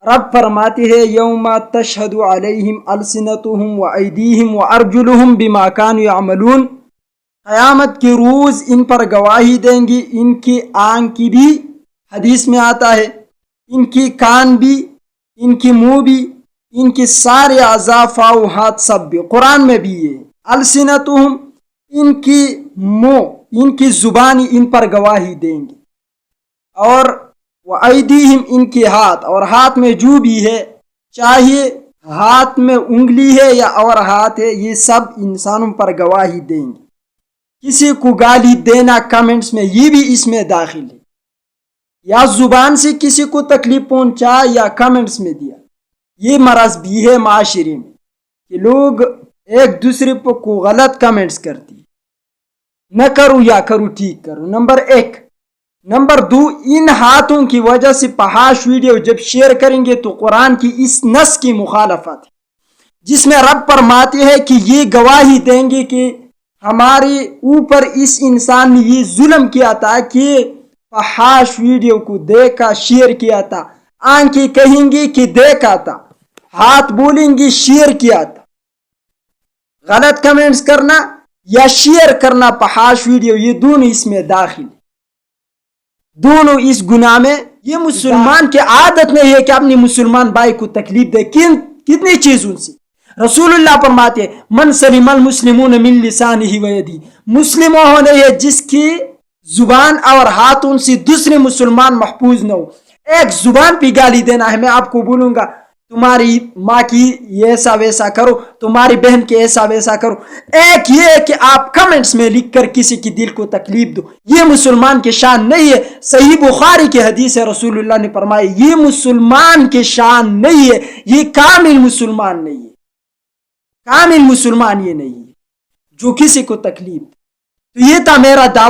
رب فرماتے ہیں یوم تشہد علیہم السنتہم وایدیہم وارجلہم بما کانوا یعملون، قیامت کے روز ان پر گواہی دیں گی ان کی آنکھ بھی، حدیث میں آتا ہے ان کی کان بھی، ان کی منہ بھی، ان کی سارے اعضاء پاؤں ہاتھ سب بھی، قرآن میں بھی یہ السنتہم ان کی منہ، ان کی زبانی ان پر گواہی دیں گی، اور وَأَيْدِيهِمْ ان کے ہاتھ، اور ہاتھ میں جو بھی ہے، چاہے ہاتھ میں انگلی ہے یا اور ہاتھ ہے، یہ سب انسانوں پر گواہی دیں گے۔ کسی کو گالی دینا کمنٹس میں، یہ بھی اس میں داخل ہے، یا زبان سے کسی کو تکلیف پہنچا یا کمنٹس میں دیا، یہ مرض بھی ہے معاشرے میں کہ لوگ ایک دوسرے کو غلط کمنٹس کرتی، نہ کرو یا کرو ٹھیک کرو، نمبر 1۔ نمبر 2، ان ہاتھوں کی وجہ سے فحش ویڈیو جب شیئر کریں گے تو قرآن کی اس نص کی مخالفت ہے، جس میں رب فرماتے ہیں کہ یہ گواہی دیں گے کہ ہمارے اوپر اس انسان نے یہ ظلم کیا تھا کہ فحش ویڈیو کو دیکھا، شیئر کیا تھا، آنکھیں کہیں گی کہ دیکھا تھا، ہاتھ بولیں گے شیئر کیا تھا۔ غلط کمنٹس کرنا یا شیئر کرنا فحش ویڈیو، یہ دونوں اس میں داخل ہیں، دونوں اس گناہ میں۔ یہ مسلمان کی عادت نہیں ہے کہ اپنی مسلمان بھائی کو تکلیف دے، کتنی چیزوں سے رسول اللہ فرماتے ہیں من سلم المسلمون من لسانہ ویدہ، مسلم ہونے ہے جس کی زبان اور ہاتھوں سے دوسرے مسلمان محفوظ نہ ہو۔ ایک زبان پہ گالی دینا ہے، میں آپ کو بولوں گا تمہاری ماں کی ایسا ویسا کرو، تمہاری بہن کے ایسا ویسا کرو، ایک یہ ہے کہ آپ کمنٹس میں لکھ کر کسی کی دل کو تکلیف دو، یہ مسلمان کی شان نہیں ہے۔ صحیح بخاری کی حدیث ہے، رسول اللہ نے فرمایا یہ مسلمان کی شان نہیں ہے، یہ کامل مسلمان نہیں ہے، کامل مسلمان یہ نہیں ہے جو کسی کو تکلیف۔ تو یہ تھا میرا دعویٰ۔